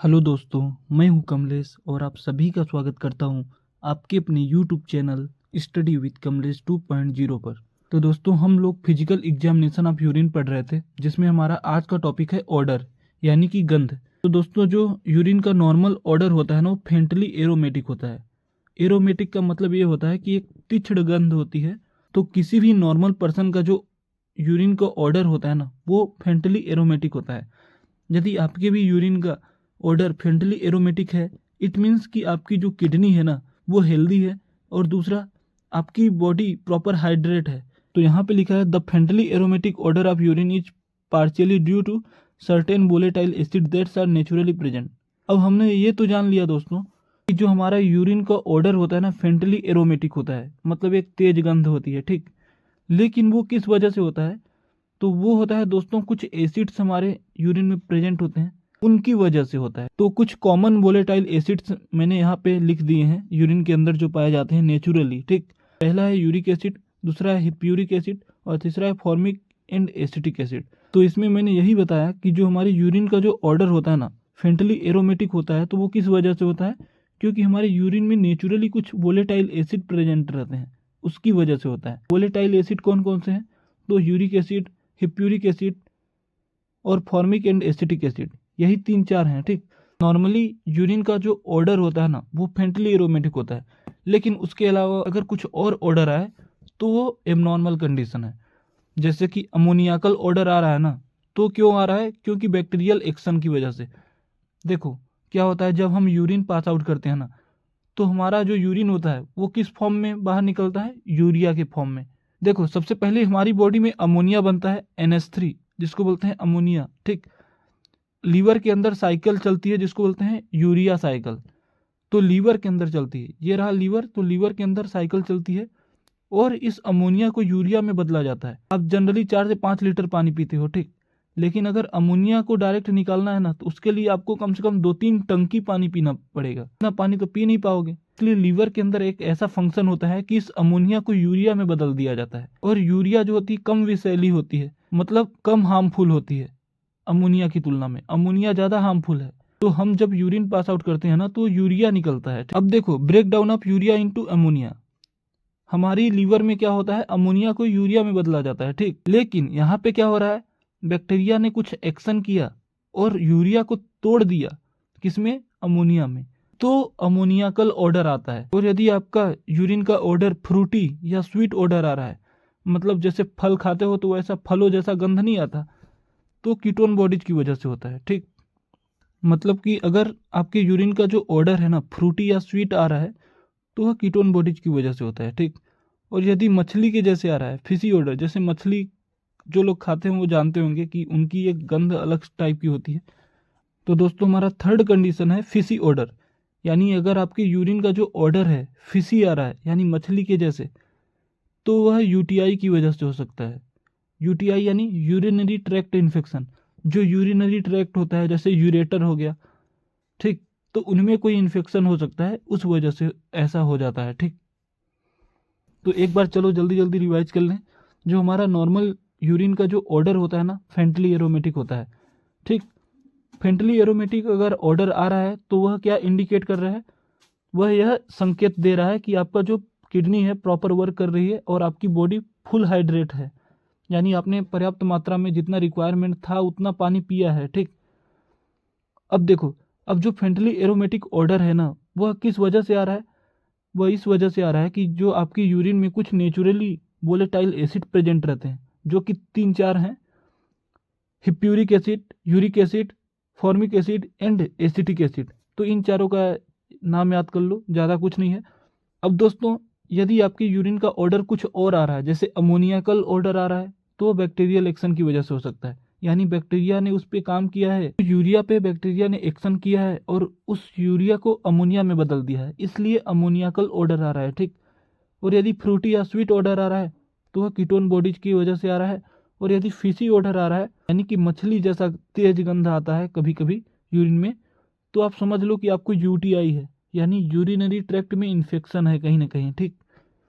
Hello दोस्तों, मैं हूं कमलेश और आप सभी का स्वागत करता हूं आपके अपने YouTube channel study with Kamlesh 2.0 पर। तो दोस्तों, हम लोग फिजिकल एग्जामिनेशन ऑफ यूरिन पढ़ रहे थे, जिसमें हमारा आज का टॉपिक है ऑर्डर यानी कि गंध। तो दोस्तों, जो यूरिन का नॉर्मल ऑर्डर होता है ना, वो फेंटली एरोमेटिक होता है। एरोमेटिक का मतलब ये होता है कि एक तीक्ष्ण गंध होती है। तो किसी भी नॉर्मल पर्सन का जो यूरिन का ऑर्डर होता है ना, वो फेंटली एरोमेटिक होता है। यदि आपके भी यूरिन का ऑर्डर फेंटली एरोमेटिक है, इट मीन्स कि आपकी जो किडनी है ना, वो हेल्दी है, और दूसरा आपकी बॉडी प्रॉपर हाइड्रेट है। तो यहाँ पे लिखा है the faintly aromatic odour of urine is partially due to certain volatile acid that's are naturally present. अब हमने ये तो जान लिया दोस्तों कि जो हमारा यूरिन का ऑर्डर होता है ना, फेंटली एरोमेटिक होता है, मतलब एक तेज गंध होती है, ठीक। लेकिन वो किस वजह से होता है? तो वो होता है दोस्तों, कुछ एसिड्स हमारे यूरिन में प्रेजेंट होते हैं, उनकी वजह से होता है। तो कुछ कॉमन वोलेटाइल एसिड्स मैंने यहाँ पे लिख दिए हैं यूरिन के अंदर जो पाए जाते हैं नेचुरली, ठीक। पहला है यूरिक एसिड, दूसरा है हिप्यूरिक एसिड, और तीसरा है फॉर्मिक एंड एसिटिक एसिड। तो इसमें मैंने यही बताया कि जो हमारे यूरिन का जो ऑर्डर होता है ना, फेंटली एरोमेटिक होता है, तो वो किस वजह से होता है? क्योंकि हमारे यूरिन में नेचुरली कुछ वोलेटाइल एसिड प्रेजेंट रहते हैं, उसकी वजह से होता है। वोलेटाइल एसिड कौन कौन से हैं? तो यूरिक एसिड, हिप्यूरिक एसिड और फॉर्मिक एंड एसिटिक एसिड, यही 3-4 हैं, ठीक। नॉर्मली यूरिन का जो ऑर्डर होता है ना, वो फेंटली एरोमेटिक होता है, लेकिन उसके अलावा अगर कुछ और ऑर्डर आए तो वो एबनॉर्मल कंडीशन है। जैसे कि अमोनियाकल ऑर्डर आ रहा है ना, तो क्यों आ रहा है? क्योंकि बैक्टीरियल एक्शन की वजह से। देखो क्या होता है, जब हम यूरिन पास आउट करते हैं ना, तो हमारा जो यूरिन होता है वो किस फॉर्म में बाहर निकलता है? यूरिया के फॉर्म में। देखो, सबसे पहले हमारी बॉडी में अमोनिया बनता है, NH3, जिसको बोलते हैं अमोनिया, ठीक। लीवर के अंदर साइकिल चलती है जिसको बोलते हैं यूरिया साइकिल। तो लीवर के अंदर चलती है, ये रहा लीवर, तो लीवर के अंदर साइकिल चलती है और इस अमोनिया को यूरिया में बदला जाता है। आप जनरली 4 से 5 लीटर पानी पीते हो, ठीक। लेकिन अगर अमोनिया को डायरेक्ट निकालना है ना, तो उसके लिए आपको कम से कम 2-3 टंकी पानी पीना पड़ेगा। इतना पानी तो पी नहीं पाओगे। इसलिए लीवर के अंदर एक ऐसा फंक्शन होता है कि इस अमोनिया को यूरिया में बदल दिया जाता है। और यूरिया जो होती है कम विषैली होती है, मतलब कम हार्मफुल होती है अमोनिया की तुलना में। अमोनिया ज्यादा हार्मफुल है। तो हम जब यूरिन पास आउट करते हैं ना, तो यूरिया निकलता है। अब देखो, break down of urea into ammonia, हमारी लीवर में क्या होता है? अमोनिया को यूरिया में बदला जाता है, ठीक। लेकिन यहाँ पे क्या हो रहा है? बैक्टीरिया ने कुछ एक्शन किया और यूरिया को तोड़ दिया। किसमें? अमोनिया में। तो अमोनियाकल ऑर्डर आता है। और यदि आपका यूरिन का ऑर्डर फ्रूटी या स्वीट ऑर्डर आ रहा है, मतलब जैसे फल खाते हो तो वैसा फलों जैसा गंध नहीं आता, तो कीटोन बॉडीज की वजह से होता है, ठीक। मतलब कि अगर आपके यूरिन का जो ऑर्डर है ना, फ्रूटी या स्वीट आ रहा है, तो वह कीटोन बॉडीज की वजह से होता है, ठीक। और यदि मछली के जैसे आ रहा है, फिशी ऑर्डर, जैसे मछली जो लोग खाते हैं वो जानते होंगे कि उनकी एक गंध अलग टाइप की होती है। तो दोस्तों, हमारा थर्ड कंडीशन है फिशी ऑर्डर, यानी अगर आपके यूरिन का जो ऑर्डर है फिशी आ रहा है, यानी मछली के जैसे, तो वह यूटीआई की वजह से हो सकता है। यूटीआई यानी यूरिनरी ट्रैक्ट इन्फेक्शन। जो यूरिनरी ट्रैक्ट होता है, जैसे यूरेटर हो गया, ठीक, तो उनमें कोई इन्फेक्शन हो सकता है, उस वजह से ऐसा हो जाता है, ठीक। तो एक बार चलो जल्दी जल्दी रिवाइज कर लें। जो हमारा नॉर्मल यूरिन का जो ऑर्डर होता है ना, फेंटली एरोमेटिक होता है, ठीक। फेंटली एरोमेटिक अगर ऑर्डर आ रहा है तो वह क्या इंडिकेट कर रहा है? वह यह संकेत दे रहा है कि आपका जो किडनी है प्रॉपर वर्क कर रही है और आपकी बॉडी फुल हाइड्रेट है, यानी आपने पर्याप्त मात्रा में जितना रिक्वायरमेंट था उतना पानी पिया है, ठीक। अब देखो, अब जो फेंटली एरोमेटिक ऑर्डर है ना, वह किस वजह से आ रहा है? वह इस वजह से आ रहा है कि जो आपकी यूरिन में कुछ नेचुरली वोलेटाइल एसिड प्रेजेंट रहते हैं, जो कि 3-4 हैं। Hippuric acid, uric acid, formic acid and acetic acid. तो इन चारों का नाम याद कर लो, ज़्यादा कुछ नहीं है। अब दोस्तों, यदि आपकी यूरिन का ऑर्डर कुछ और आ रहा है, जैसे अमोनियाकल ऑर्डर आ रहा है, तो बैक्टीरियल एक्शन की वजह से हो सकता है। यानी बैक्टीरिया ने उस पर काम किया है, यूरिया पे बैक्टीरिया ने एक्शन किया है और उस यूरिया को अमोनिया में बदल दिया है, इसलिए अमोनियाकल ऑर्डर आ रहा है, ठीक। और यदि फ्रूटी या स्वीट ऑर्डर आ रहा है तो वह कीटोन बॉडीज की वजह से आ रहा है। और यदि फिशी ऑर्डर आ रहा है, यानी कि मछली जैसा तेज गंध आता है कभी कभी यूरिन में, तो आप समझ लो कि आपको यूटीआई है, यानी यूरिनरी ट्रैक्ट में इन्फेक्शन है कहीं ना कहीं, ठीक।